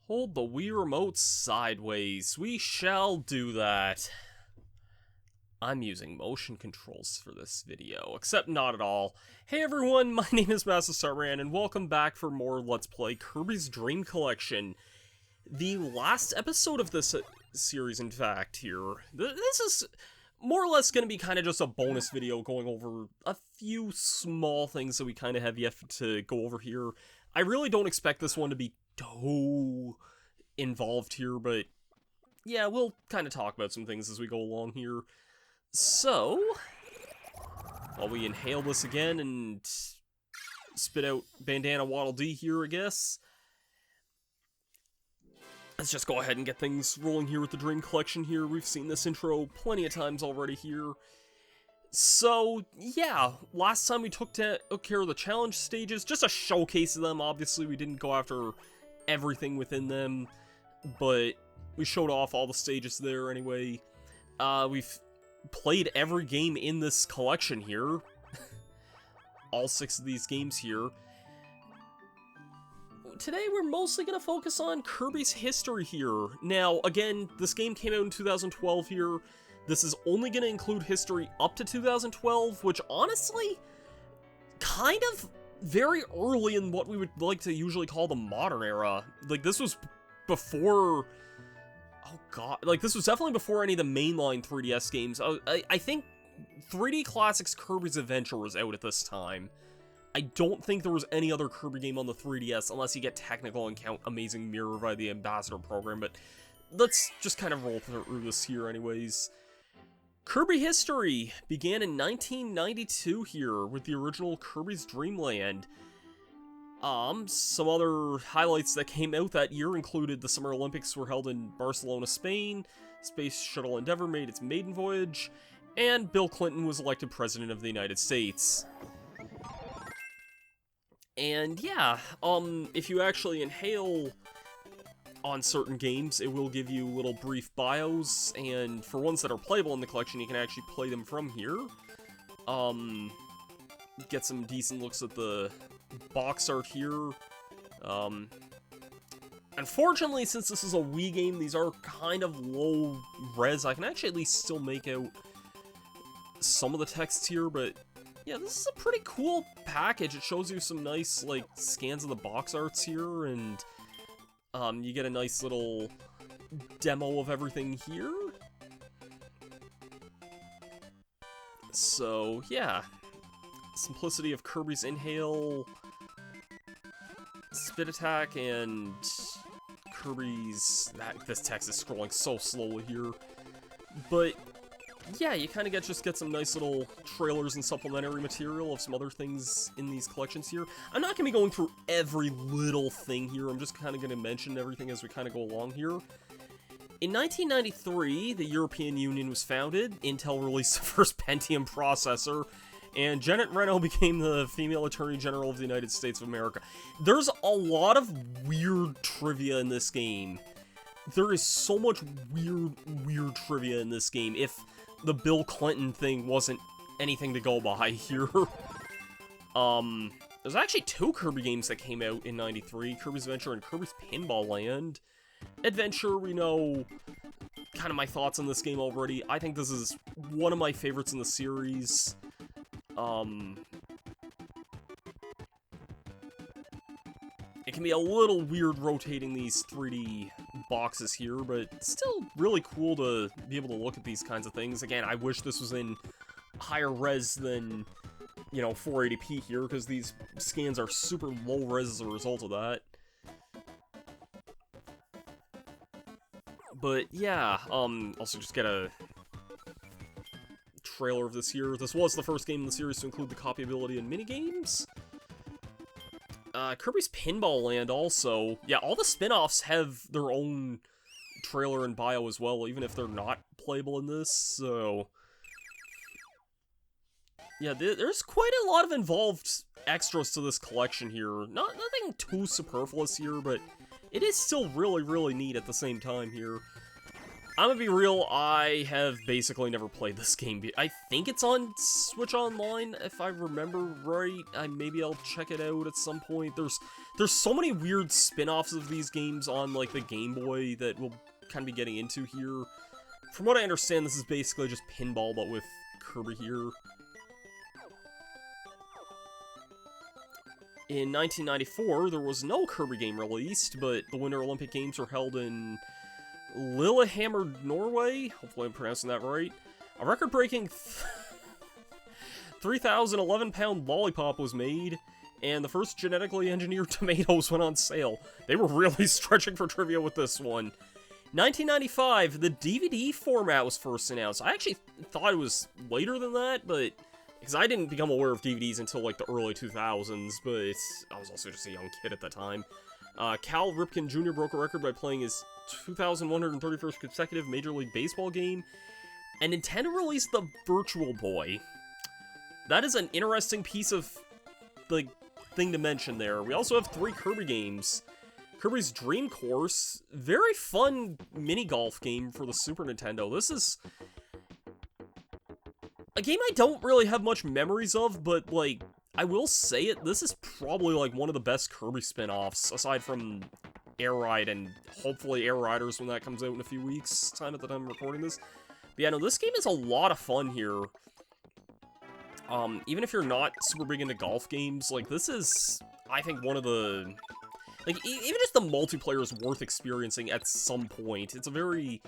Hold the Wii Remote sideways. We shall do that. I'm using motion controls for this video, except not at all. Hey everyone, my name is Masterstarman, and welcome back for more Let's Play Kirby's Dream Collection. The last episode of this series, in fact, here. This is more or less going to be kind of just a bonus video going over a few small things that we kind of have yet to go over here. I really don't expect this one to be too involved here, but yeah, we'll kind of talk about some things as we go along here. So, while we inhale this again and spit out Bandana Waddle Dee here, I guess, let's just go ahead and get things rolling here with the Dream Collection here. We've seen this intro plenty of times already here. So, yeah, last time we took care of the challenge stages, just a showcase of them. Obviously, we didn't go after everything within them, but we showed off all the stages there anyway. We've played every game in this collection here. All 6 of these games here. Today, we're mostly going to focus on Kirby's history here. Now, again, this game came out in 2012 here. This is only going to include history up to 2012, which honestly, kind of very early in what we would like to usually call the modern era. Like, this was before, oh god, like, this was definitely before any of the mainline 3DS games. I think 3D Classics Kirby's Adventure was out at this time. I don't think there was any other Kirby game on the 3DS, unless you get technical and count Amazing Mirror via the Ambassador program, but let's just kind of roll through this here anyways. Kirby history began in 1992 here with the original Kirby's Dream Land. Some other highlights that came out that year included the Summer Olympics were held in Barcelona, Spain, Space Shuttle Endeavour made its maiden voyage, and Bill Clinton was elected President of the United States. And yeah, if you actually inhale on certain games, it will give you little brief bios, and for ones that are playable in the collection, you can actually play them from here. Get some decent looks at the box art here. Unfortunately, since this is a Wii game, these are kind of low res. I can actually at least still make out some of the text here, but yeah, this is a pretty cool package. It shows you some nice, like, scans of the box arts here, and you get a nice little demo of everything here. So, yeah. Simplicity of Kirby's Inhale, Spit Attack, and Kirby's... This text is scrolling so slowly here. But, yeah, you kind of just get some nice little trailers and supplementary material of some other things in these collections here. I'm not going to be going through every little thing here. I'm just kind of going to mention everything as we kind of go along here. In 1993, the European Union was founded. Intel released the first Pentium processor, and Janet Reno became the female Attorney General of the United States of America. There's a lot of weird trivia in this game. There is so much weird trivia in this game. If the Bill Clinton thing wasn't anything to go by here. There's actually 2 Kirby games that came out in 93, Kirby's Adventure and Kirby's Pinball Land. Adventure, we know kind of my thoughts on this game already. I think this is one of my favorites in the series. It can be a little weird rotating these 3D boxes here, but still really cool to be able to look at these kinds of things. Again, I wish this was in higher res than, you know, 480p here, because these scans are super low res as a result of that. But yeah, also just get a trailer of this here. This was the first game in the series to include the copyability and minigames. Kirby's Pinball Land also. Yeah, all the spin-offs have their own trailer and bio as well, even if they're not playable in this, so... Yeah, there's quite a lot of involved extras to this collection here. Nothing too superfluous here, but it is still really neat at the same time here. I'm gonna be real, I have basically never played this game. I think it's on Switch Online, if I remember right. Maybe I'll check it out at some point. There's so many weird spin-offs of these games on, like, the Game Boy that we'll kind of be getting into here. From what I understand, this is basically just pinball, but with Kirby here. In 1994, there was no Kirby game released, but the Winter Olympic Games were held in Lillehammer, Norway. Hopefully I'm pronouncing that right. A record-breaking 3,011-pound lollipop was made, and the first genetically engineered tomatoes went on sale. They were really stretching for trivia with this one. 1995, the DVD format was first announced. I actually thought it was later than that, but because I didn't become aware of DVDs until like the early 2000s, but I was also just a young kid at the time. Cal Ripken Jr. broke a record by playing his 2,131st consecutive Major League Baseball game, and Nintendo released the Virtual Boy. That is an interesting piece of, like, thing to mention there. We also have 3 Kirby games. Kirby's Dream Course, very fun mini-golf game for the Super Nintendo. This is a game I don't really have much memories of, but, like, I will say it, this is probably, like, one of the best Kirby spin-offs, aside from Air Ride and hopefully Air Riders when that comes out in a few weeks' time at the time I'm recording this. But yeah, no, this game is a lot of fun here. Even if you're not super big into golf games, like, this is, I think, one of the, like, even just the multiplayer is worth experiencing at some point. It's a very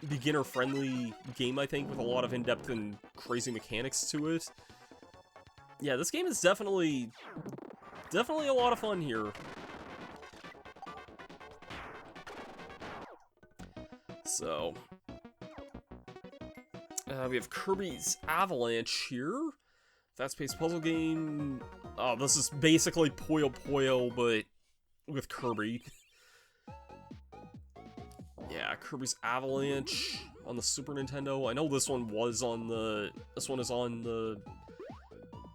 beginner-friendly game, I think, with a lot of in-depth and crazy mechanics to it. Yeah, this game is definitely a lot of fun here. So, we have Kirby's Avalanche here. Fast-paced puzzle game. Oh, this is basically Puyo Puyo, but with Kirby. Yeah, Kirby's Avalanche on the Super Nintendo. I know this one was on the... This one is on the...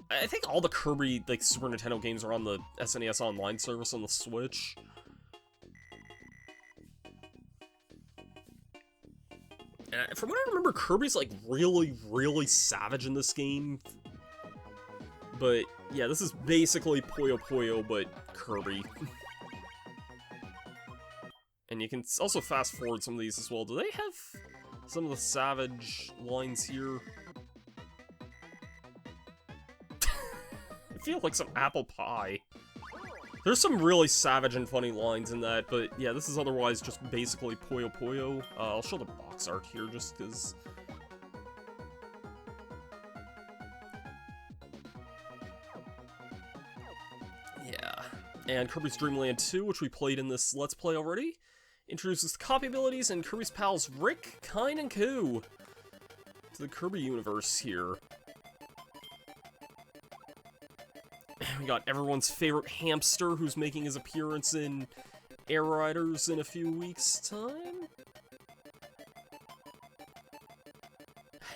I think all the Kirby, like, Super Nintendo games are on the SNES Online service on the Switch. And from what I remember, Kirby's, like, really, really savage in this game. But, yeah, this is basically Puyo Puyo, but Kirby. And you can also fast-forward some of these as well. Do they have some of the savage lines here? I feel like some apple pie. There's some really savage and funny lines in that, but yeah, this is otherwise just basically Puyo Puyo. I'll show the box art here just because... Yeah. And Kirby's Dream Land 2, which we played in this Let's Play already, introduces the copy abilities and Kirby's pals Rick, Kine, and Koo to the Kirby universe here. We got everyone's favorite hamster who's making his appearance in Air Riders in a few weeks' time.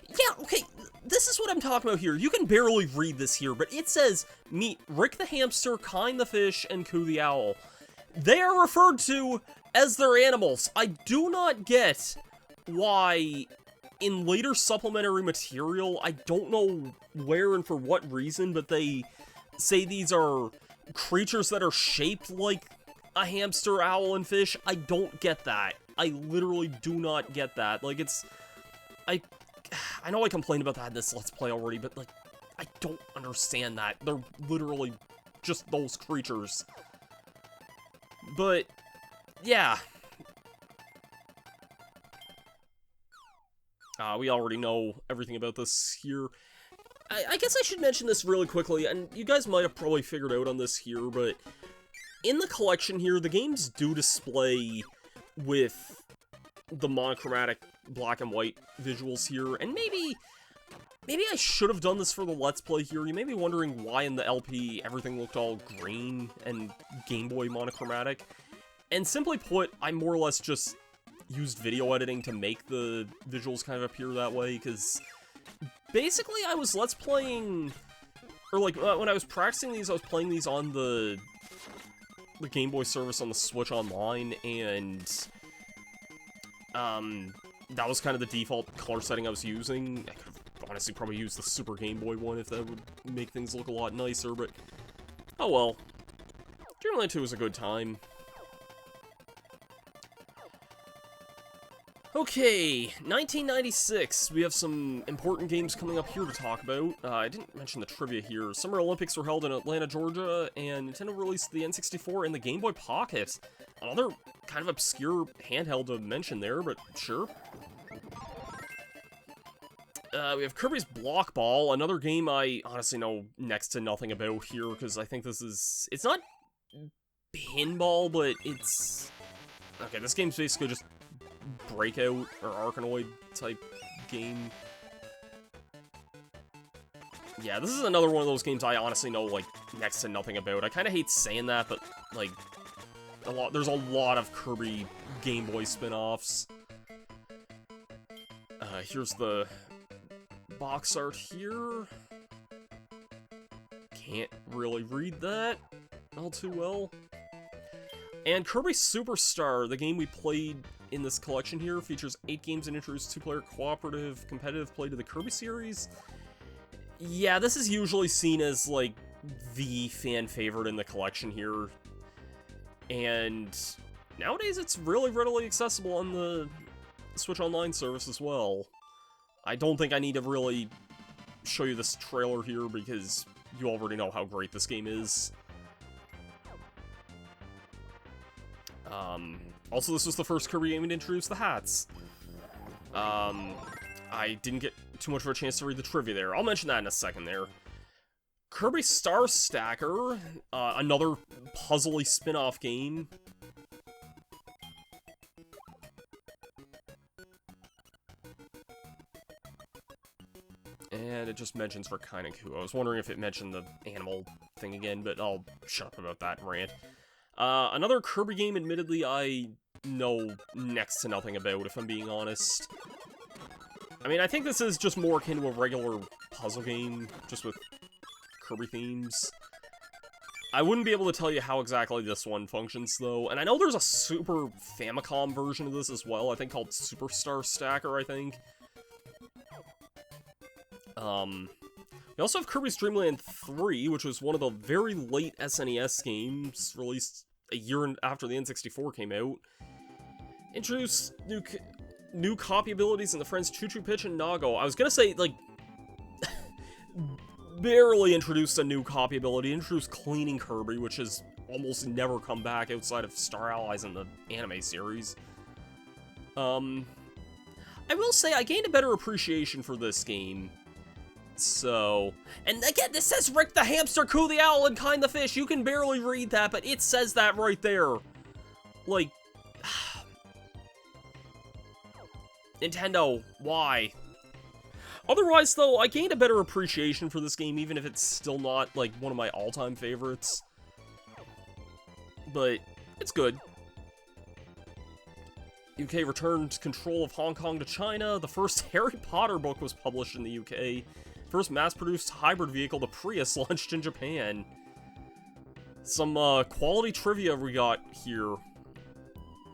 Yeah, okay, this is what I'm talking about here. You can barely read this here, but it says, meet Rick the hamster, Kine the fish, and Koo the owl. They are referred to as their animals. I do not get why in later supplementary material, I don't know where and for what reason, but they say these are creatures that are shaped like a hamster, owl, and fish. I don't get that. I literally do not get that. Like, it's... I know I complained about that in this Let's Play already, but, like, I don't understand that. They're literally just those creatures. But, yeah. We already know everything about this here. I guess I should mention this really quickly, and you guys might have probably figured out on this here, but in the collection here, the games do display with the monochromatic black and white visuals here, and maybe I should have done this for the Let's Play here. You may be wondering why in the LP everything looked all green and Game Boy monochromatic, and simply put, I more or less just used video editing to make the visuals kind of appear that way, because basically, I was Let's Playing, or like, when I was practicing these, I was playing these on the Game Boy service on the Switch Online, and That was kind of the default color setting I was using. I could have honestly probably used the Super Game Boy one if that would make things look a lot nicer, but oh well. Dreamland 2 was a good time. Okay, 1996. We have some important games coming up here to talk about. I didn't mention the trivia here. Summer Olympics were held in Atlanta, Georgia, and Nintendo released the N64 and the Game Boy Pocket. Another kind of obscure handheld to mention there, but sure. We have Kirby's Block Ball, another game I honestly know next to nothing about here, because I think this is... It's not pinball, but it's... Okay, this game's basically just Breakout or Arkanoid type game. Yeah, this is another one of those games I honestly know, like, next to nothing about. I kind of hate saying that, but, like, there's a lot of Kirby Game Boy spin-offs. Here's the box art here. Can't really read that all too well. And Kirby Super Star, the game we played in this collection here, features 8 games and introduces 2-player cooperative competitive play to the Kirby series. Yeah, this is usually seen as, like, the fan favorite in the collection here. And nowadays it's really readily accessible on the Switch Online service as well. I don't think I need to really show you this trailer here because you already know how great this game is. Also, this was the first Kirby game to introduce the hats. I didn't get too much of a chance to read the trivia there. I'll mention that in a second there. Kirby Star Stacker, another puzzly spin-off game. And it just mentions for Kainaku. I was wondering if it mentioned the animal thing again, but I'll shut up about that and rant. Another Kirby game, admittedly, I know next to nothing about, if I'm being honest. I mean, I think this is just more akin to a regular puzzle game, just with Kirby themes. I wouldn't be able to tell you how exactly this one functions, though. And I know there's a Super Famicom version of this as well, I think called Super Star Stacker, I think. We also have Kirby's Dream Land 3, which was one of the very late SNES games, released a year after the N64 came out. Introduced new copy abilities in the friends Choo Choo Pitch and Nago. I was gonna say, like, barely introduced a new copy ability. Introduced Cleaning Kirby, which has almost never come back outside of Star Allies in the anime series. I will say, I gained a better appreciation for this game. So, and again, this says Rick the Hamster, Coo the Owl, and Kind the Fish. You can barely read that, but it says that right there. Like, Nintendo, why? Otherwise, though, I gained a better appreciation for this game, even if it's still not, like, one of my all-time favorites. But, it's good. UK returned control of Hong Kong to China. The first Harry Potter book was published in the UK. First mass-produced hybrid vehicle, the Prius, launched in Japan. Some quality trivia we got here.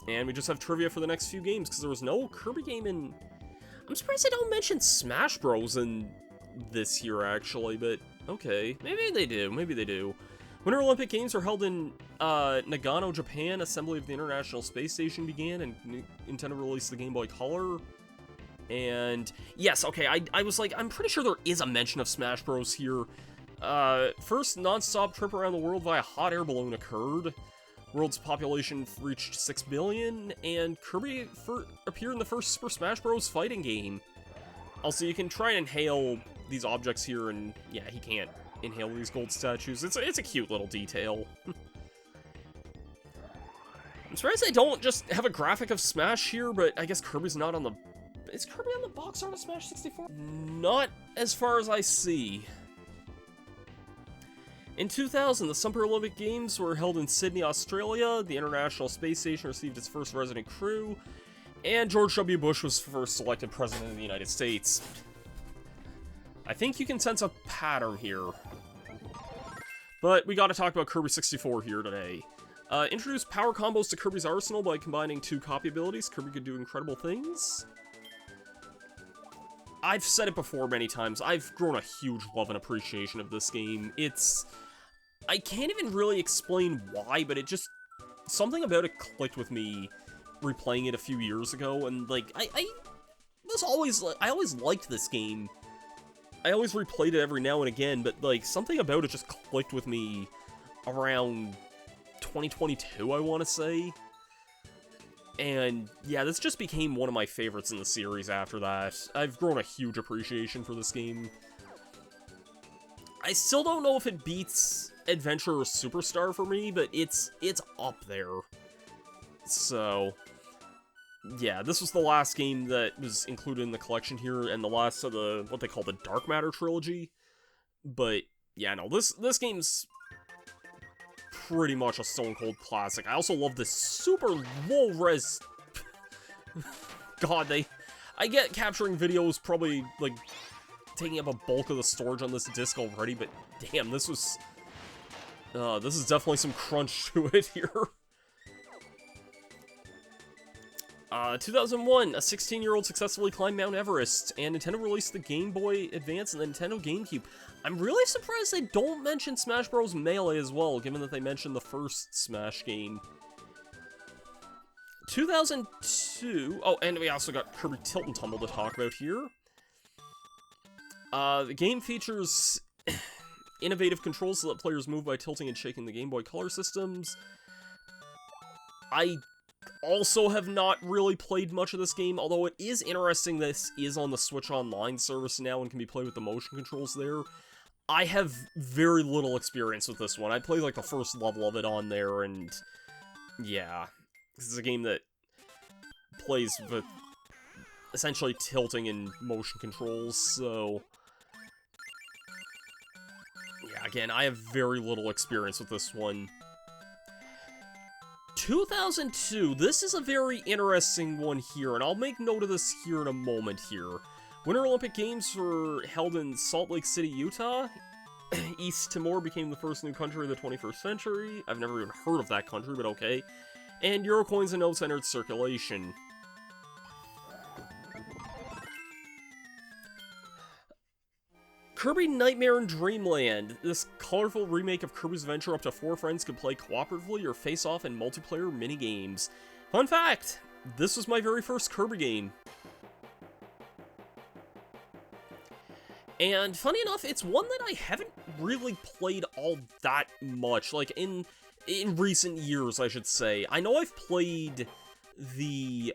And we just have trivia for the next few games, because there was no Kirby game in... I'm surprised they don't mention Smash Bros. In this year, actually, but okay. Maybe they do, maybe they do. Winter Olympic Games were held in Nagano, Japan. Assembly of the International Space Station began, and Nintendo released the Game Boy Color. And yes, okay, I was like, I'm pretty sure there is a mention of Smash Bros. Here. First non-stop trip around the world via hot air balloon occurred. World's population reached 6 billion, and Kirby appeared in the first Super Smash Bros. Fighting game. Also, you can try and inhale these objects here, and yeah, he can't inhale these gold statues. It's a cute little detail. I'm surprised they don't just have a graphic of Smash here, but I guess Kirby's not on the... Is Kirby on the box art of Smash 64? Not as far as I see. In 2000, the Summer Olympic Games were held in Sydney, Australia. The International Space Station received its first resident crew. And George W. Bush was first elected president of the United States. I think you can sense a pattern here. But we gotta talk about Kirby 64 here today. Introduced power combos to Kirby's arsenal by combining 2 copy abilities. Kirby could do incredible things. I've said it before many times, I've grown a huge love and appreciation of this game. I can't even really explain why, but it just... something about it clicked with me replaying it a few years ago, and, like, I always liked this game. I always replayed it every now and again, but, like, something about it just clicked with me around 2022, I want to say. And, yeah, this just became one of my favorites in the series after that. I've grown a huge appreciation for this game. I still don't know if it beats Adventure Super Star for me, but it's up there. So, yeah, this was the last game that was included in the collection here, and the last of the, what they call the Dark Matter trilogy. But, yeah, no, this game's pretty much a stone-cold classic. I also love this super low-res... God, I get capturing videos probably, like, taking up a bulk of the storage on this disc already, but damn, this is definitely some crunch to it here. 2001, a 16-year-old successfully climbed Mount Everest, and Nintendo released the Game Boy Advance and the Nintendo GameCube. I'm really surprised they don't mention Smash Bros. Melee as well, given that they mentioned the first Smash game. 2002, oh, and we also got Kirby Tilt and Tumble to talk about here. The game features innovative controls to let players move by tilting and shaking the Game Boy Color systems. I also have not really played much of this game, although it is interesting this is on the Switch Online service now and can be played with the motion controls there. I have very little experience with this one. I played like the first level of it on there, and yeah, this is a game that plays with essentially tilting and motion controls, so yeah, again, I have very little experience with this one. 2002, this is a very interesting one here, and I'll make note of this here in a moment here. Winter Olympic Games were held in Salt Lake City, Utah. East Timor became the first new country of the 21st century. I've never even heard of that country, but okay. And Euro coins and notes entered circulation. Kirby Nightmare in Dreamland. This colorful remake of Kirby's Adventure up to 4 friends could play cooperatively or face off in multiplayer minigames. Fun fact, this was my very first Kirby game. And funny enough, it's one that I haven't really played all that much, like in recent years, I should say. I know I've played the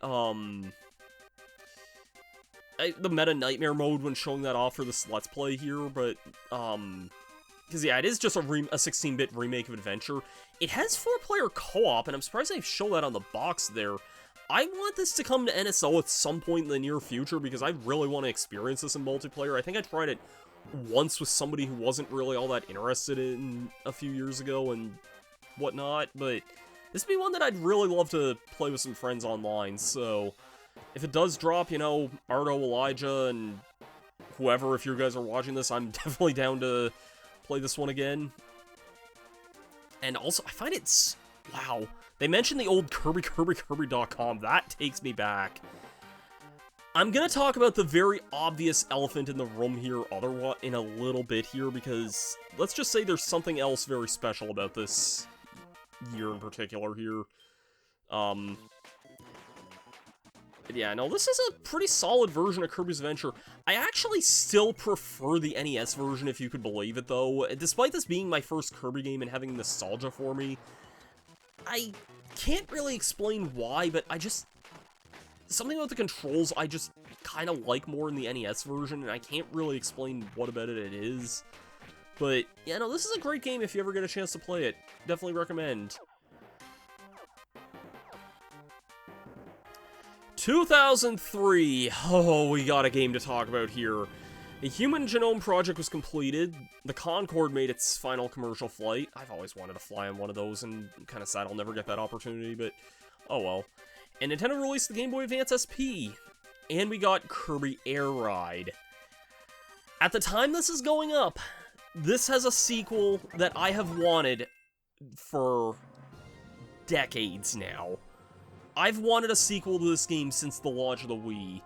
Meta Nightmare mode when showing that off for this Let's Play here, but, because, yeah, it is just a 16-bit remake of Adventure. It has 4-player co-op, and I'm surprised they show that on the box there. I want this to come to NSO at some point in the near future, because I really want to experience this in multiplayer. I think I tried it once with somebody who wasn't really all that interested in a few years ago and whatnot, but this would be one that I'd really love to play with some friends online, so if it does drop, you know, Ardo, Elijah, and whoever, if you guys are watching this, I'm definitely down to play this one again. And also, I find it's... wow. They mentioned the old Kirby.com. That takes me back. I'm gonna talk about the very obvious elephant in the room here in a little bit here, because let's just say there's something else very special about this year in particular here. Yeah, no, this is a pretty solid version of Kirby's Adventure. I actually still prefer the NES version, if you could believe it, though. Despite this being my first Kirby game and having nostalgia for me, I can't really explain why, but I just... something about the controls I just kind of like more in the NES version, and I can't really explain what about it is. But, yeah, no, this is a great game if you ever get a chance to play it. Definitely recommend. 2003. Oh, we got a game to talk about here. The Human Genome Project was completed. The Concorde made its final commercial flight. I've always wanted to fly on one of those, and I'm kind of sad I'll never get that opportunity, but oh well. And Nintendo released the Game Boy Advance SP. And we got Kirby Air Ride. At the time this is going up, this has a sequel that I have wanted for decades now. I've wanted a sequel to this game since the launch of the Wii.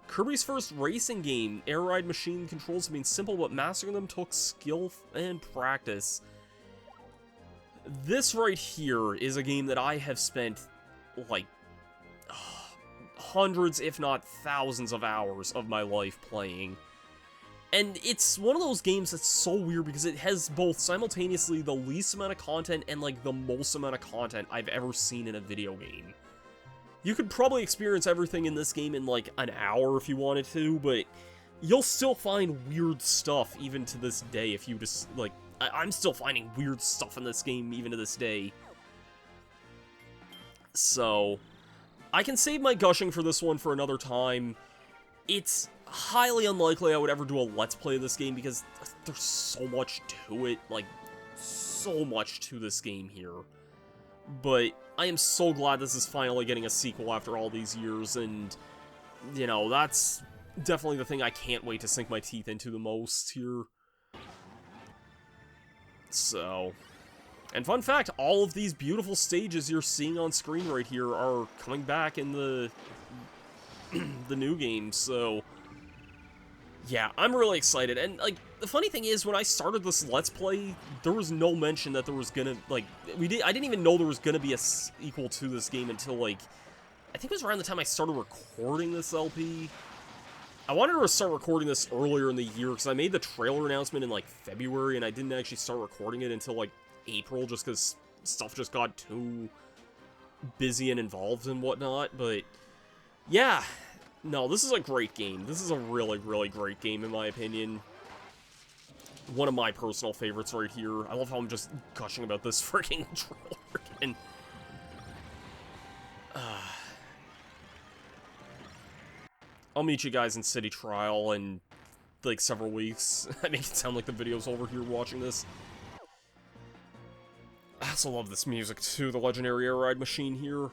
Kirby's first racing game, air ride machine controls have been simple, but mastering them took skill and practice. This right here is a game that I have spent, like, hundreds, if not thousands of hours of my life playing. And it's one of those games that's so weird because it has both simultaneously the least amount of content and, like, the most amount of content I've ever seen in a video game. You could probably experience everything in this game in, like, an hour if you wanted to, but you'll still find weird stuff even to this day if you just, like, I'm still finding weird stuff in this game even to this day. So, I can save my gushing for this one for another time. It's highly unlikely I would ever do a Let's Play of this game because there's so much to it, like, so much to this game here. But I am so glad this is finally getting a sequel after all these years, and, you know, that's definitely the thing I can't wait to sink my teeth into the most here. So, and fun fact, all of these beautiful stages you're seeing on screen right here are coming back in the new game, so yeah, I'm really excited. And, like, the funny thing is, when I started this Let's Play, there was no mention that there was gonna, like, I didn't even know there was gonna be a sequel to this game until, like, I think it was around the time I started recording this LP. I wanted to start recording this earlier in the year, because I made the trailer announcement in, like, February, and I didn't actually start recording it until, like, April, just because stuff just got too busy and involved and whatnot, but yeah. No, this is a great game. This is a really, really great game, in my opinion. One of my personal favorites right here. I love how I'm just gushing about this freaking controller again. I'll meet you guys in City Trial in, like, several weeks. I make it sound like the video's over here watching this. I also love this music, too. The legendary air ride machine here.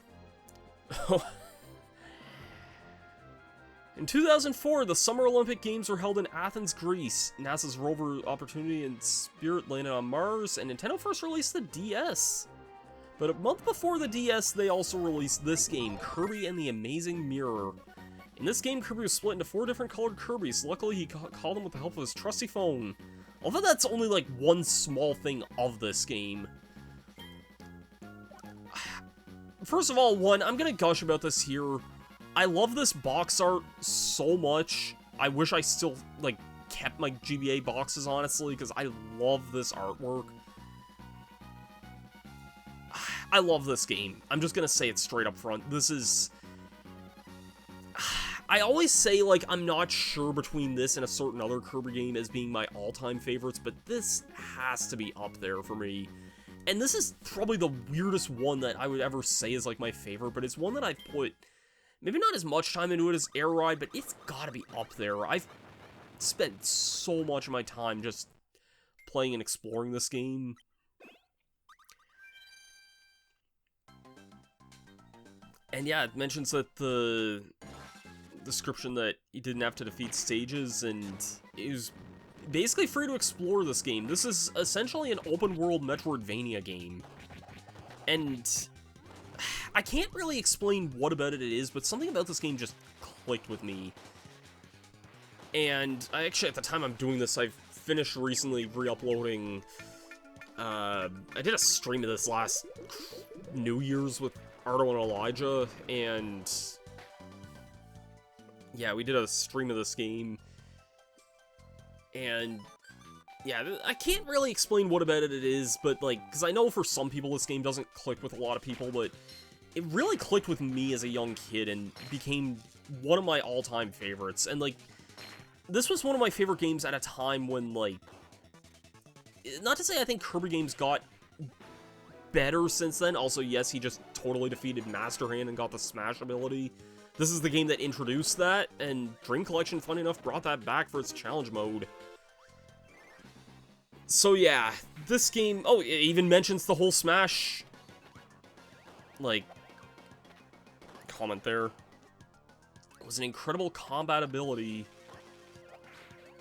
In 2004, the Summer Olympic Games were held in Athens, Greece. NASA's rover Opportunity and Spirit landed on Mars, and Nintendo first released the DS. But a month before the DS, they also released this game, Kirby and the Amazing Mirror. In this game, Kirby was split into 4 different colored Kirbys. Luckily, he caught them with the help of his trusty phone. Although that's only, like, one small thing of this game. First of all, I'm gonna gush about this here. I love this box art so much. I wish I still, like, kept my GBA boxes, honestly, because I love this artwork. I love this game. I'm just gonna say it straight up front. This is... I always say, like, I'm not sure between this and a certain other Kirby game as being my all-time favorites, but this has to be up there for me. And this is probably the weirdest one that I would ever say is, like, my favorite, but it's one that I've put maybe not as much time into it as Air Ride, but it's gotta be up there. I've spent so much of my time just playing and exploring this game. And yeah, it mentions that the description that you didn't have to defeat stages, and it was basically free to explore this game. This is essentially an open-world Metroidvania game. And I can't really explain what about it is, but something about this game just clicked with me. And I actually, at the time I'm doing this, I've finished recently re-uploading, I did a stream of this last New Year's with Ardo and Elijah, and yeah, we did a stream of this game, and yeah, I can't really explain what about it is, but, like, because I know for some people this game doesn't click with a lot of people, but it really clicked with me as a young kid and became one of my all-time favorites. And, like, this was one of my favorite games at a time when, like, not to say I think Kirby games got better since then. Also, yes, he just totally defeated Master Hand and got the Smash ability. This is the game that introduced that, and Dream Collection, funny enough, brought that back for its challenge mode. So yeah, this game, oh, it even mentions the whole Smash, like, comment there. It was an incredible combat ability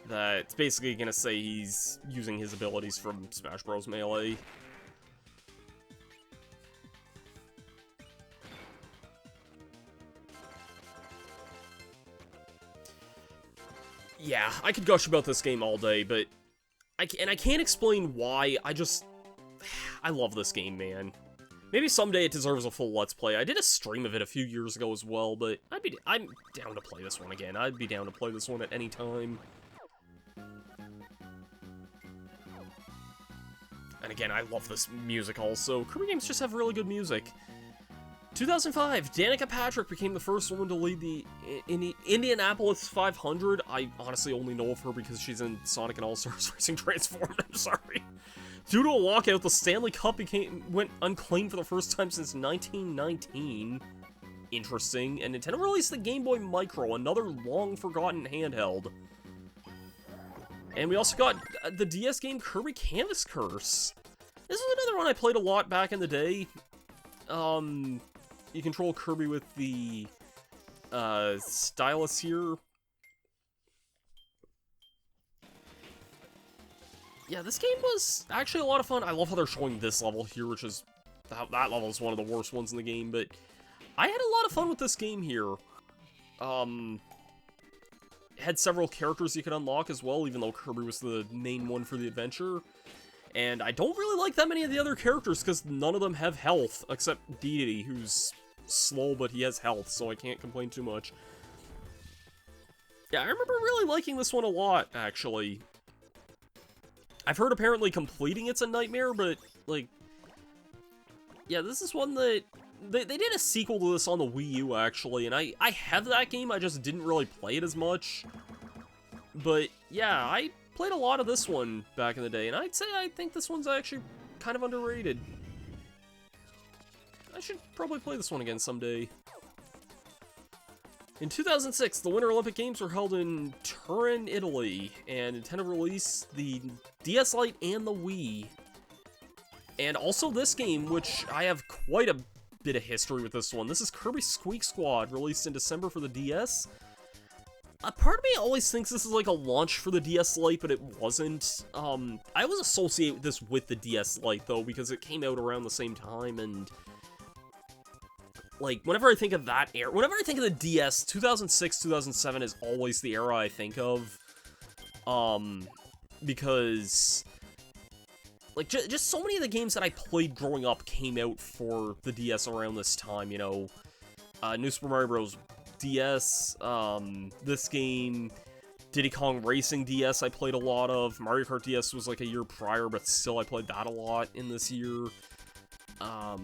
that's basically gonna say he's using his abilities from Smash Bros. Melee. Yeah, I could gush about this game all day, but I can't explain why. I love this game, man. Maybe someday it deserves a full Let's Play. I did a stream of it a few years ago as well, but I'm down to play this one again. I'd be down to play this one at any time. And again, I love this music also. Kirby games just have really good music. 2005, Danica Patrick became the first woman to lead the Indianapolis 500. I honestly only know of her because she's in Sonic and All-Stars Racing Transformed. I'm sorry. Due to a lockout, the Stanley Cup went unclaimed for the first time since 1919. Interesting. And Nintendo released the Game Boy Micro, another long-forgotten handheld. And we also got the DS game Kirby Canvas Curse. This is another one I played a lot back in the day. You control Kirby with the stylus here. Yeah, this game was actually a lot of fun. I love how they're showing this level here, which is... that level is one of the worst ones in the game, but I had a lot of fun with this game here. It had several characters you could unlock as well, even though Kirby was the main one for the adventure. And I don't really like that many of the other characters, because none of them have health, except Dedede, who's slow, but he has health, so I can't complain too much. Yeah, I remember really liking this one a lot, actually. I've heard apparently completing it's a nightmare, but, like... yeah, this is one that... They did a sequel to this on the Wii U, actually, and I have that game, I just didn't really play it as much. But, yeah, I played a lot of this one back in the day, and I'd say I think this one's actually kind of underrated. I should probably play this one again someday. In 2006, the Winter Olympic Games were held in Turin, Italy, and Nintendo released the DS Lite and the Wii. And also this game, which I have quite a bit of history with this one. This is Kirby Squeak Squad, released in December for the DS. A part of me always thinks this is like a launch for the DS Lite, but it wasn't. I always associate this with the DS Lite, though, because it came out around the same time, and... like, whenever I think of that era, whenever I think of the DS, 2006, 2007 is always the era I think of. Because... like, just so many of the games that I played growing up came out for the DS around this time, you know. New Super Mario Bros. DS, this game, Diddy Kong Racing DS I played a lot of. Mario Kart DS was like a year prior, but still I played that a lot in this year. I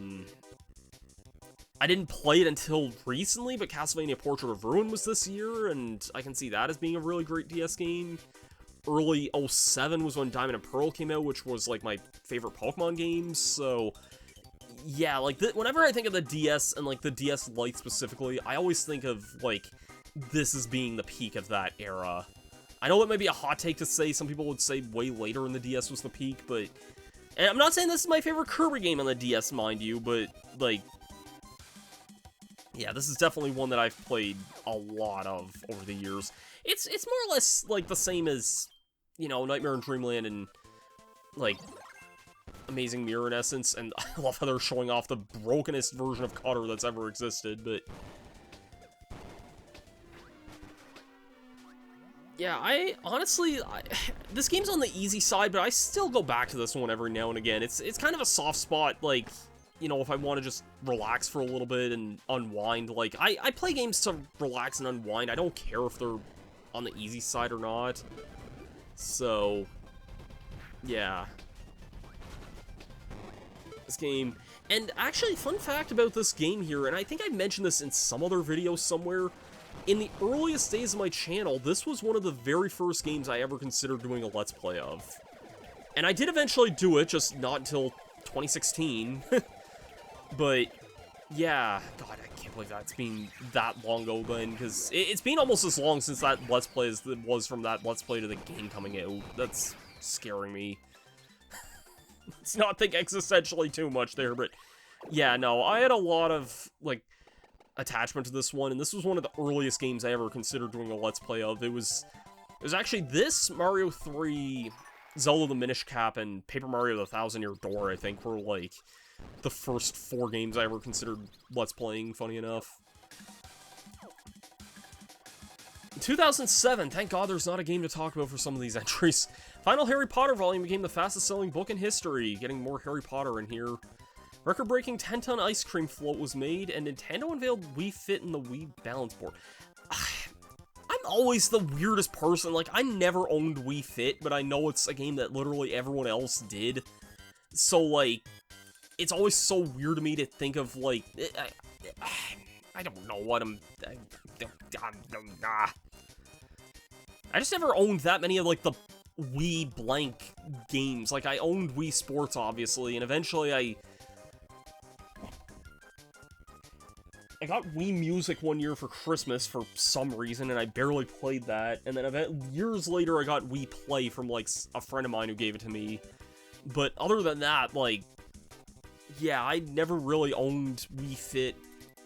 didn't play it until recently, but Castlevania Portrait of Ruin was this year, and I can see that as being a really great DS game. Early 07 was when Diamond and Pearl came out, which was, like, my favorite Pokemon games, so... yeah, like, whenever I think of the DS, and, like, the DS Lite specifically, I always think of, like, this as being the peak of that era. I know that might be a hot take to say, some people would say way later in the DS was the peak, but... and I'm not saying this is my favorite Kirby game on the DS, mind you, but, like... yeah, this is definitely one that I've played a lot of over the years. It's more or less, like, the same as, you know, Nightmare in Dreamland and, like, Amazing Mirror in essence, and I love how they're showing off the brokenest version of Cutter that's ever existed, but... yeah, honestly, this game's on the easy side, but I still go back to this one every now and again. It's kind of a soft spot, like... you know, if I want to just relax for a little bit and unwind, like, I play games to relax and unwind. I don't care if they're on the easy side or not. So, yeah. This game, and actually, fun fact about this game here, and I think I mentioned this in some other video somewhere, in the earliest days of my channel, this was one of the very first games I ever considered doing a Let's Play of. And I did eventually do it, just not until 2016. But, yeah, God, I can't believe that's been that long ago then, because it's been almost as long since that Let's Play as it was from that Let's Play to the game coming out. That's scaring me. Let's not think existentially too much there, but, yeah, no, I had a lot of, like, attachment to this one, and this was one of the earliest games I ever considered doing a Let's Play of. It was actually this, Mario 3, Zelda the Minish Cap, and Paper Mario the Thousand Year Door, I think, were, like... the first 4 games I ever considered Let's Playing, funny enough. 2007, thank God there's not a game to talk about for some of these entries. Final Harry Potter volume became the fastest selling book in history, getting more Harry Potter in here. Record-breaking 10-ton ice cream float was made, and Nintendo unveiled Wii Fit and the Wii Balance Board. I'm always the weirdest person, like, I never owned Wii Fit, but I know it's a game that literally everyone else did. So, like, it's always so weird to me to think of, like, I don't know what I just never owned that many of, like, the Wii blank games. Like, I owned Wii Sports, obviously, and eventually I got Wii Music one year for Christmas for some reason, and I barely played that. And then years later, I got Wii Play from, like, a friend of mine who gave it to me. But other than that, like, yeah, I never really owned Wii Fit,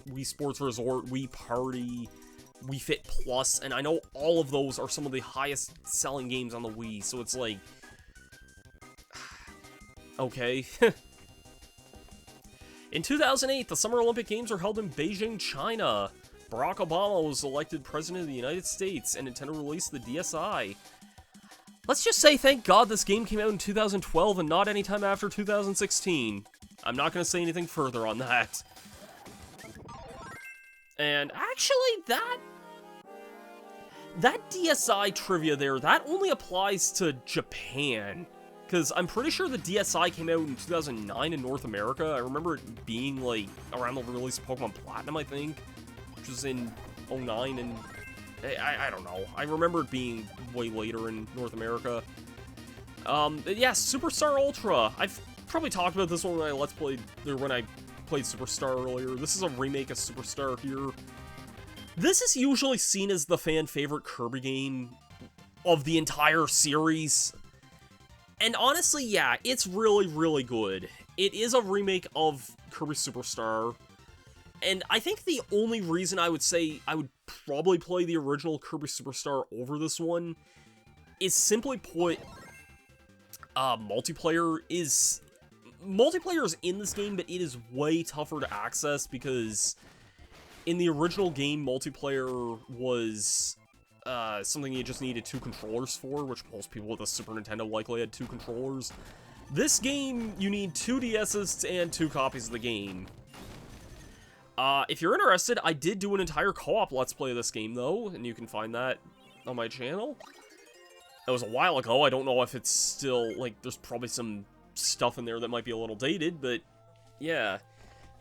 Wii Sports Resort, Wii Party, Wii Fit Plus, and I know all of those are some of the highest selling games on the Wii, so it's like, okay. In 2008, the Summer Olympic Games were held in Beijing, China. Barack Obama was elected President of the United States, and Nintendo released the DSi. Let's just say thank God this game came out in 2012 and not anytime after 2016. I'm not going to say anything further on that. And actually, that DSi trivia there, that only applies to Japan. Because I'm pretty sure the DSi came out in 2009 in North America. I remember it being, like, around the release of Pokemon Platinum, I think. Which was in 09, and I don't know. I remember it being way later in North America. Yeah, Superstar Ultra. I've probably talked about this one when I played Superstar earlier. This is a remake of Superstar here. This is usually seen as the fan favorite Kirby game of the entire series. And honestly, yeah, it's really, really good. It is a remake of Kirby Superstar. And I think the only reason I would say I would probably play the original Kirby Superstar over this one is simply put, multiplayer is in this game, but it is way tougher to access because in the original game, multiplayer was something you just needed 2 controllers for, which most people with a Super Nintendo likely had 2 controllers. This game, you need 2 DSs and 2 copies of the game. If you're interested, I did do an entire co-op Let's Play of this game, though, and you can find that on my channel. That was a while ago. I don't know if it's still, like, there's probably some stuff in there that might be a little dated, but yeah.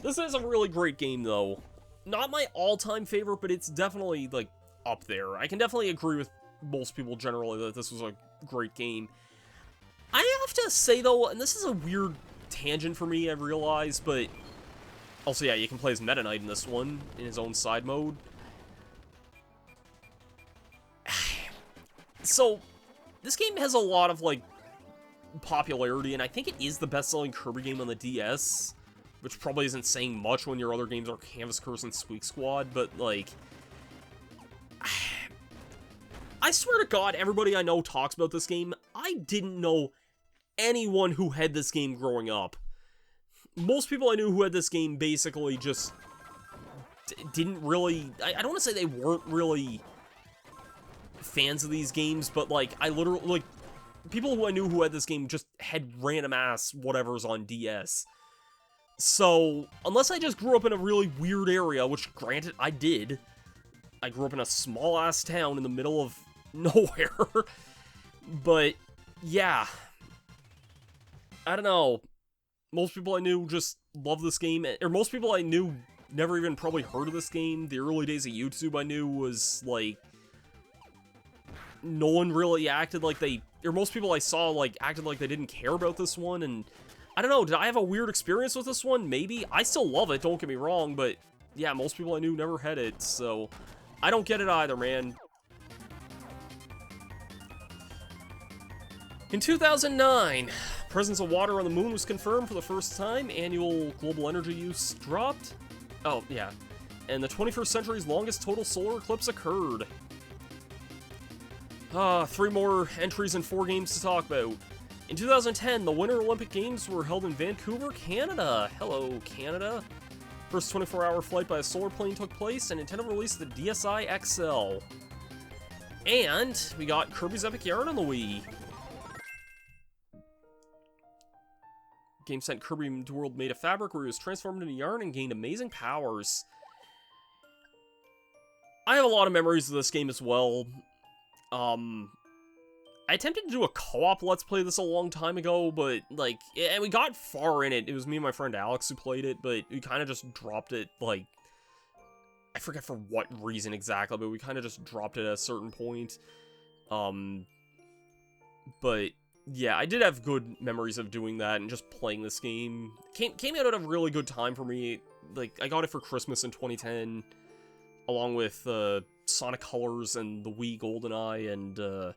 This is a really great game, though. Not my all-time favorite, but it's definitely, like, up there. I can definitely agree with most people generally that this was a great game. I have to say, though, and this is a weird tangent for me, I realize, but also, yeah, you can play as Meta Knight in this one, in his own side mode. So, this game has a lot of, like, popularity, and I think it is the best-selling Kirby game on the DS, which probably isn't saying much when your other games are Canvas Curse and Squeak Squad, but, like, I swear to God, everybody I know talks about this game. I didn't know anyone who had this game growing up. Most people I knew who had this game basically just didn't really... I don't want to say they weren't really fans of these games, but, like, I literally... Like, people who I knew who had this game just had random-ass whatevers on DS. So, unless I just grew up in a really weird area, which, granted, I did. I grew up in a small-ass town in the middle of nowhere. But, yeah. I don't know. Most people I knew just love this game, or most people I knew never even probably heard of this game. The early days of YouTube I knew was, like, no one really acted like they, or most people I saw, like, acted like they didn't care about this one, and I don't know, did I have a weird experience with this one? Maybe. I still love it, don't get me wrong, but yeah, most people I knew never had it, so I don't get it either, man. In 2009, presence of water on the moon was confirmed for the first time. Annual global energy use dropped. Oh, yeah. And the 21st century's longest total solar eclipse occurred. 3 more entries and 4 games to talk about. In 2010, the Winter Olympic Games were held in Vancouver, Canada. Hello, Canada. First 24-hour flight by a solar plane took place, and Nintendo released the DSi XL. And we got Kirby's Epic Yarn on the Wii. Game sent Kirby into a world made of fabric where he was transformed into yarn and gained amazing powers. I have a lot of memories of this game as well. I attempted to do a co-op Let's Play this a long time ago, but, like, and we got far in it. It was me and my friend Alex who played it, but we kind of just dropped it, like, I forget for what reason exactly, but we kind of just dropped it at a certain point. But, yeah, I did have good memories of doing that and just playing this game. Came out at a really good time for me. Like, I got it for Christmas in 2010, along with Sonic Colors and the Wii GoldenEye and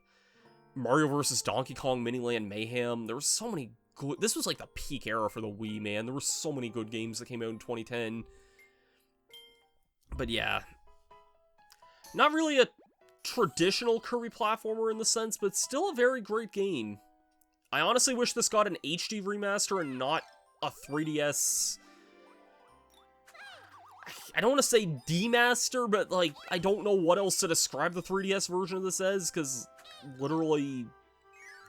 Mario vs. Donkey Kong Miniland Mayhem. There were so many good... This was like the peak era for the Wii, man. There were so many good games that came out in 2010. But yeah. Not really a traditional Kirby platformer in the sense, but still a very great game. I honestly wish this got an HD remaster and not a 3DS... I don't want to say demaster, but, like, I don't know what else to describe the 3DS version of this as, because literally,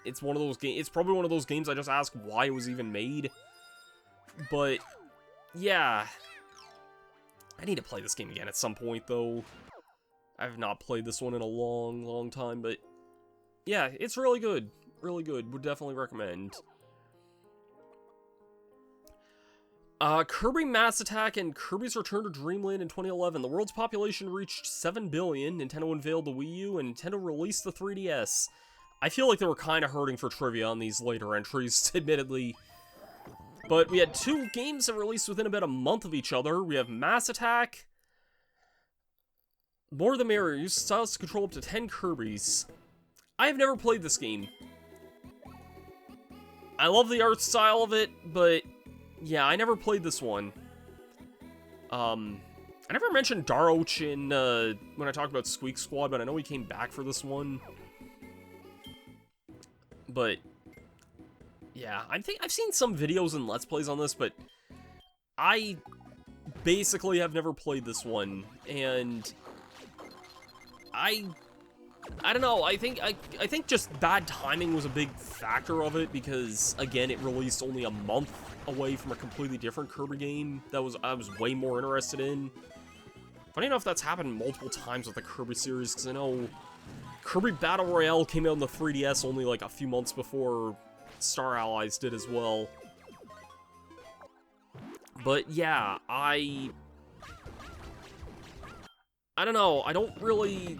it's one of those games. It's probably one of those games I just ask why it was even made. But, yeah. I need to play this game again at some point, though. I've not played this one in a long, long time, but yeah, it's really good. Really good. Would definitely recommend. Kirby Mass Attack and Kirby's Return to Dreamland in 2011. The world's population reached 7 billion. Nintendo unveiled the Wii U, and Nintendo released the 3DS. I feel like they were kind of hurting for trivia on these later entries, admittedly. But we had 2 games that released within about a month of each other. We have Mass Attack. More the merrier. Use styles to control up to 10 Kirbys. I have never played this game. I love the art style of it, but yeah, I never played this one. I never mentioned Daroch in, when I talked about Squeak Squad, but I know he came back for this one. But yeah, I've seen some videos and Let's Plays on this, but I basically have never played this one, and I don't know, I think just bad timing was a big factor of it, because, again, it released only a month away from a completely different Kirby game that I was way more interested in. Funny enough, that's happened multiple times with the Kirby series, because I know Kirby Battle Royale came out on the 3DS only like a few months before Star Allies did as well. But yeah, I don't know, I don't really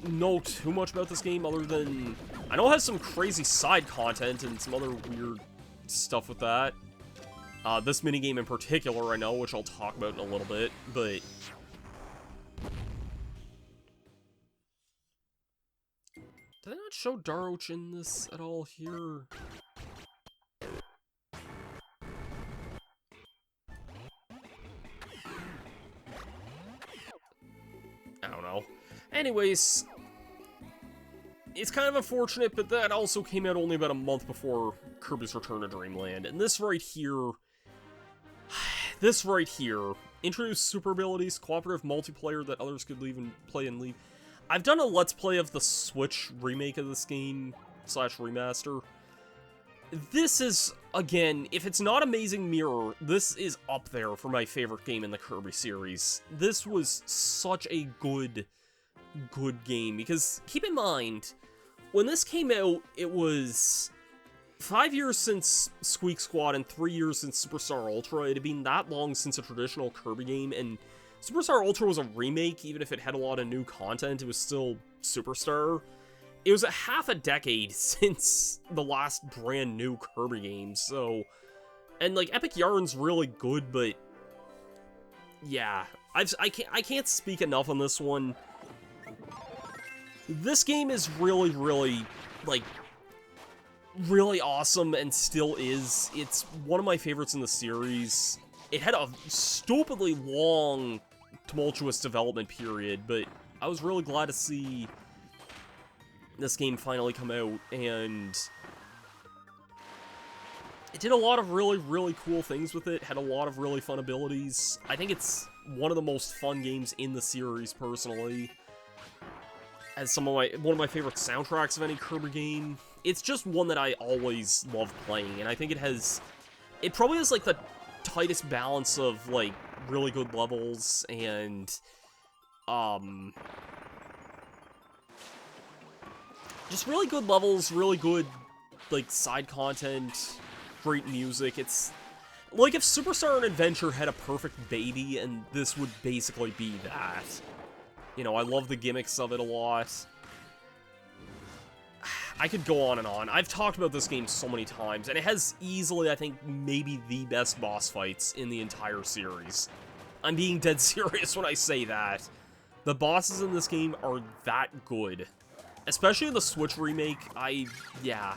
know too much about this game other than I know it has some crazy side content and some other weird stuff with that. This minigame in particular, I know, which I'll talk about in a little bit, but did they not show Daroch in this at all here? I don't know. Anyways, it's kind of unfortunate, but that also came out only about a month before Kirby's Return to Dreamland. And this right here, introduced super abilities, cooperative multiplayer that others could leave and play and leave. I've done a Let's Play of the Switch remake of this game, / remaster. This is, again, if it's not Amazing Mirror, this is up there for my favorite game in the Kirby series. This was such a good game, because keep in mind, when this came out, it was 5 years since Squeak Squad and 3 years since Superstar Ultra. It had been that long since a traditional Kirby game, and Superstar Ultra was a remake. Even if it had a lot of new content, it was still Superstar. It was a half a decade since the last brand new Kirby game, so, and like Epic Yarn's really good, but yeah, I can't speak enough on this one. This game is really, like, really awesome and still is. It's one of my favorites in the series. It had a stupidly long, tumultuous development period, but I was really glad to see this game finally come out, and it did a lot of really cool things with it, had a lot of really fun abilities. I think it's one of the most fun games in the series, personally. as one of my favorite soundtracks of any Kirby game. It's just one that I always love playing, and I think it probably has, like, the tightest balance of, like, really good levels and, just really good levels, really good, like, side content, great music. It's like if Superstar and Adventure had a perfect baby, and this would basically be that. You know, I love the gimmicks of it a lot. I could go on and on. I've talked about this game so many times, and it has easily, I think, maybe the best boss fights in the entire series. I'm being dead serious when I say that. The bosses in this game are that good. Especially the Switch remake, yeah.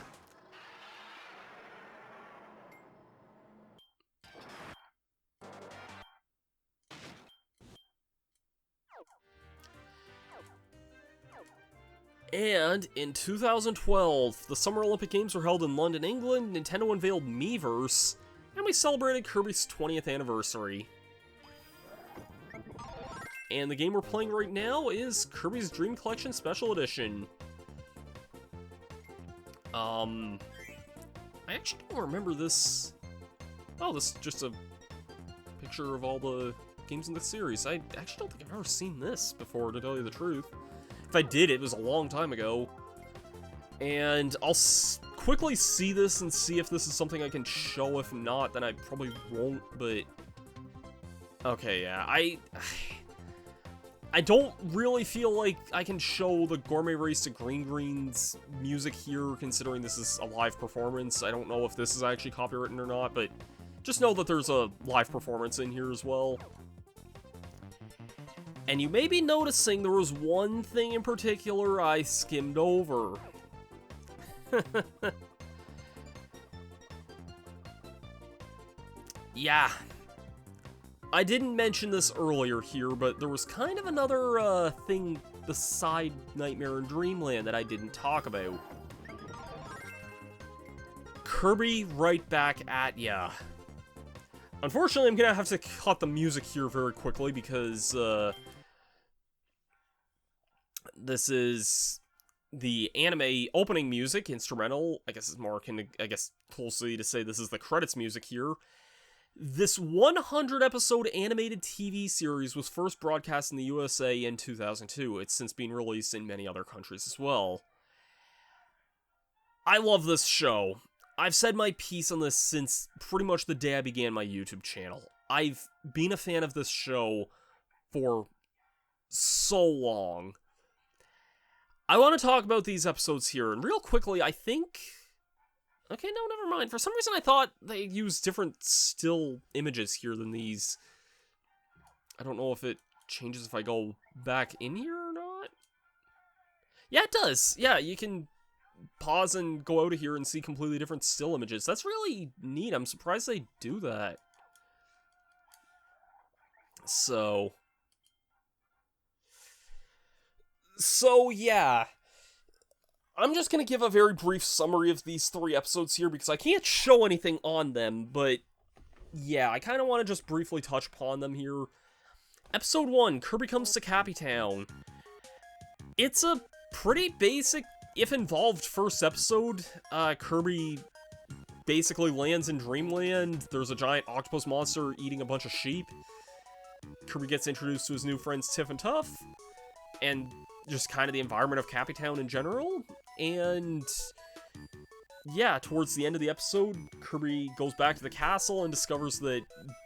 And in 2012, the Summer Olympic Games were held in London, England, Nintendo unveiled Miiverse, and we celebrated Kirby's 20th anniversary. And the game we're playing right now is Kirby's Dream Collection Special Edition. I actually don't remember this. Oh, this is just a picture of all the games in the series. I actually don't think I've ever seen this before, to tell you the truth. If I did, it was a long time ago. And I'll quickly see this and see if this is something I can show. If not, then I probably won't, but... Okay, yeah, I don't really feel like I can show the Gourmet Race to Green Green's music here, considering this is a live performance. I don't know if this is actually copywritten or not, but just know that there's a live performance in here as well. And you may be noticing there was one thing in particular I skimmed over. Yeah. I didn't mention this earlier here, but there was kind of another thing beside Nightmare in Dreamland that I didn't talk about. Kirby Right Back at Ya. Unfortunately, I'm gonna have to cut the music here very quickly because, this is the anime opening music, instrumental. I guess it's more akin to, closely to say this is the credits music here. This 100-episode animated TV series was first broadcast in the USA in 2002. It's since been released in many other countries as well. I love this show. I've said my piece on this since pretty much the day I began my YouTube channel. I've been a fan of this show for so long. I want to talk about these episodes here, and real quickly, I think... Okay, no, never mind. For some reason, I thought they used different still images here than these. I don't know if it changes if I go back in here or not. Yeah, it does. Yeah, you can pause and go out of here and see completely different still images. That's really neat. I'm surprised they do that. So yeah. I'm just going to give a very brief summary of these 3 episodes here because I can't show anything on them, but yeah, I kind of want to just briefly touch upon them here. Episode 1, Kirby Comes to Cappytown. It's a pretty basic, if involved, first episode. Kirby basically lands in Dreamland. There's a giant octopus monster eating a bunch of sheep. Kirby gets introduced to his new friends Tiff and Tuff, and just kind of the environment of Cappytown in general. And yeah, towards the end of the episode, Kirby goes back to the castle and discovers that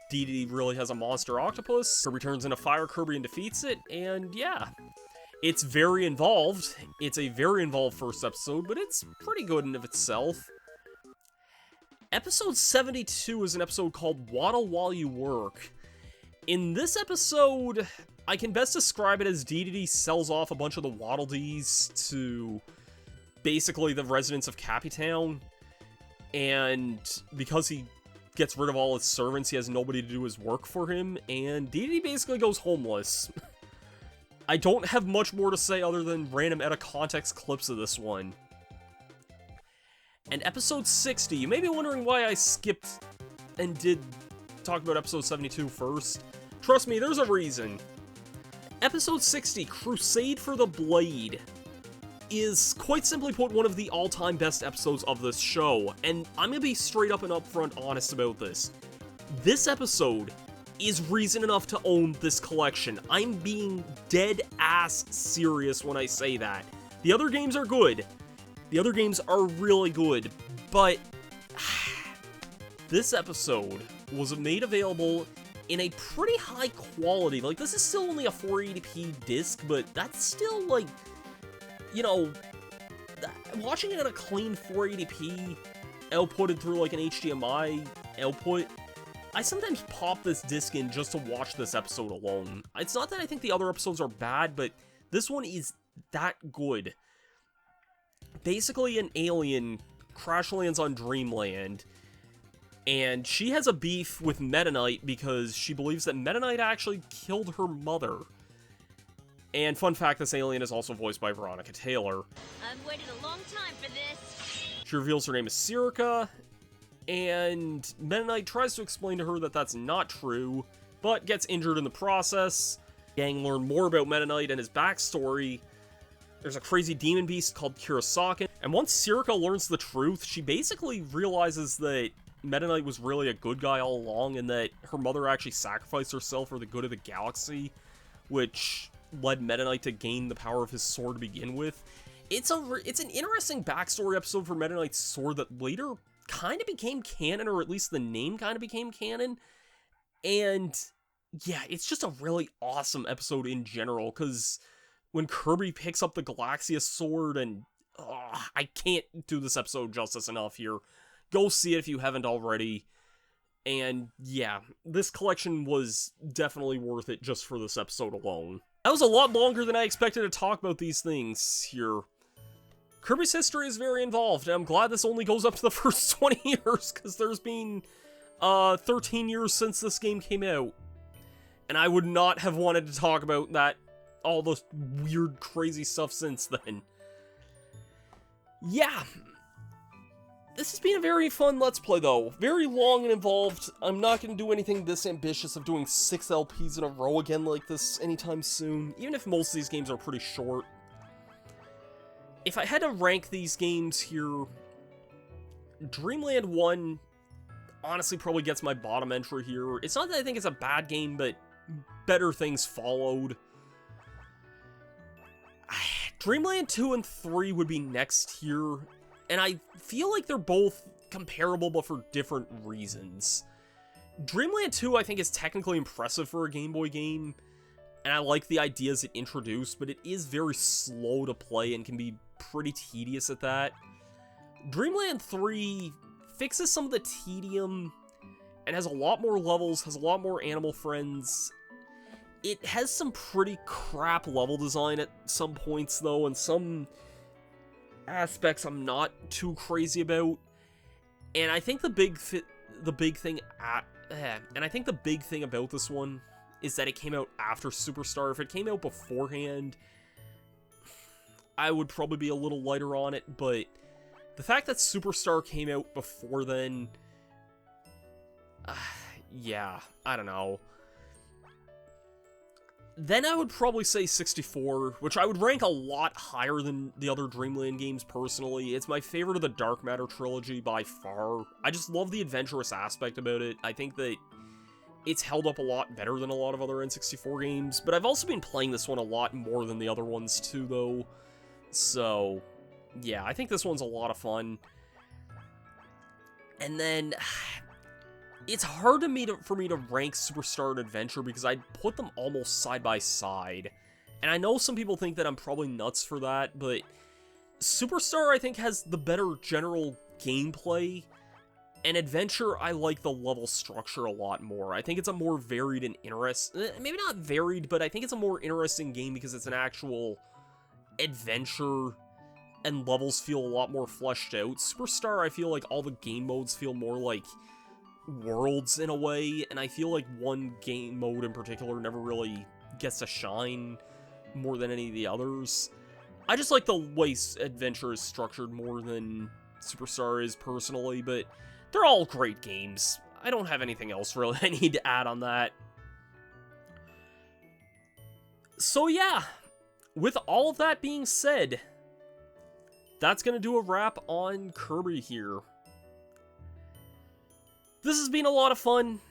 Dee really has a monster octopus. Kirby turns into Fire Kirby and defeats it, and yeah. It's very involved. It's a very involved first episode, but it's pretty good in of itself. Episode 72 is an episode called Waddle While You Work. In this episode, I can best describe it as Dee sells off a bunch of the Waddle Dees to basically the residents of Cappytown, and because he gets rid of all his servants, he has nobody to do his work for him, and Dee basically goes homeless. I don't have much more to say other than random out-of-context clips of this one. And episode 60, you may be wondering why I skipped and did talk about episode 72 first. Trust me, there's a reason. Episode 60, Crusade for the Blade. is, quite simply put, one of the all-time best episodes of this show, and I'm gonna be straight up and upfront honest about this. This episode is reason enough to own this collection. I'm being dead-ass serious when I say that. The other games are good. The other games are really good, but this episode was made available in a pretty high quality. Like, this is still only a 480p disc, but that's still, like, you know, watching it at a clean 480p outputted through, like, an HDMI output, I sometimes pop this disc in just to watch this episode alone. It's not that I think the other episodes are bad, but this one is that good. Basically, an alien crash lands on Dreamland, and she has a beef with Meta Knight because she believes that Meta Knight actually killed her mother. And fun fact, this alien is also voiced by Veronica Taylor. I've waited a long time for this. She reveals her name is Sirica, and Meta Knight tries to explain to her that that's not true, but gets injured in the process. Gang learn more about Meta Knight and his backstory. There's a crazy demon beast called Kurosaki, and once Sirica learns the truth, she basically realizes that Meta Knight was really a good guy all along, and that her mother actually sacrificed herself for the good of the galaxy, which led Meta Knight to gain the power of his sword to begin with. It's an interesting backstory episode for Meta Knight's sword that later kind of became canon, or at least the name kind of became canon, and yeah, it's just a really awesome episode in general, because when Kirby picks up the Galaxia sword, and I can't do this episode justice enough here. Go see it if you haven't already. And yeah, this collection was definitely worth it just for this episode alone. That was a lot longer than I expected to talk about these things here. Kirby's history is very involved, and I'm glad this only goes up to the first 20 years, because there's been 13 years since this game came out. And I would not have wanted to talk about that, all the weird, crazy stuff since then. Yeah. This has been a very fun Let's Play, though. Very long and involved. I'm not going to do anything this ambitious of doing 6 LPs in a row again like this anytime soon, even if most of these games are pretty short. If I had to rank these games here, Dreamland 1 honestly probably gets my bottom entry here. It's not that I think it's a bad game, but better things followed. Dreamland 2 and 3 would be next here, and I feel like they're both comparable, but for different reasons. Dreamland 2, I think, is technically impressive for a Game Boy game, and I like the ideas it introduced, but it is very slow to play and can be pretty tedious at that. Dreamland 3 fixes some of the tedium, and has a lot more levels, has a lot more animal friends. It has some pretty crap level design at some points, though, and some aspects I'm not too crazy about. And I think the big thing about this one is that it came out after Superstar. If it came out beforehand, I would probably be a little lighter on it, but the fact that Superstar came out before then, yeah, I don't know. Then I would probably say 64, which I would rank a lot higher than the other Dreamland games personally. It's my favorite of the Dark Matter trilogy by far. I just love the adventurous aspect about it. I think that it's held up a lot better than a lot of other N64 games, but I've also been playing this one a lot more than the other ones too, though. So, yeah, I think this one's a lot of fun. And then it's hard for me to rank Superstar and Adventure because I'd put them almost side by side. And I know some people think that I'm probably nuts for that, but Superstar, I think, has the better general gameplay, and Adventure, I like the level structure a lot more. I think it's a more varied and maybe not varied, but I think it's a more interesting game because it's an actual adventure, and levels feel a lot more fleshed out. Superstar, I feel like all the game modes feel more like worlds in a way, and I feel like one game mode in particular never really gets to shine more than any of the others. I just like the way Adventure is structured more than Superstar is personally, but they're all great games. I don't have anything else really I need to add on that. So yeah, with all of that being said, that's gonna do a wrap on Kirby here. This has been a lot of fun,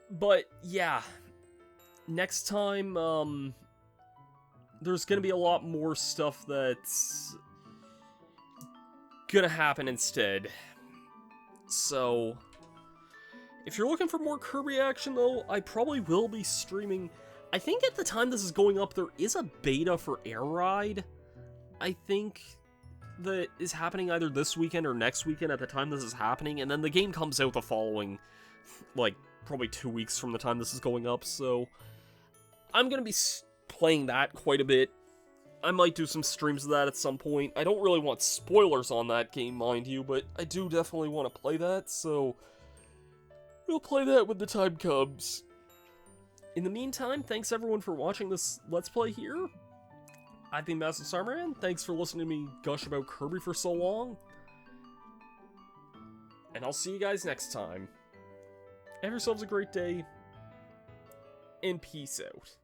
but yeah, next time, there's gonna be a lot more stuff that's gonna happen instead. So, if you're looking for more Kirby action though, I probably will be streaming. I think at the time this is going up, there is a beta for Air Ride, I think, that is happening either this weekend or next weekend at the time this is happening, and then the game comes out the following, like, probably 2 weeks from the time this is going up, so I'm gonna be playing that quite a bit. I might do some streams of that at some point. I don't really want spoilers on that game, mind you, but I do definitely want to play that, so we'll play that when the time comes. In the meantime, thanks everyone for watching this Let's Play here. I've been Masterstarman. Thanks for listening to me gush about Kirby for so long. And I'll see you guys next time. Have yourselves a great day, and peace out.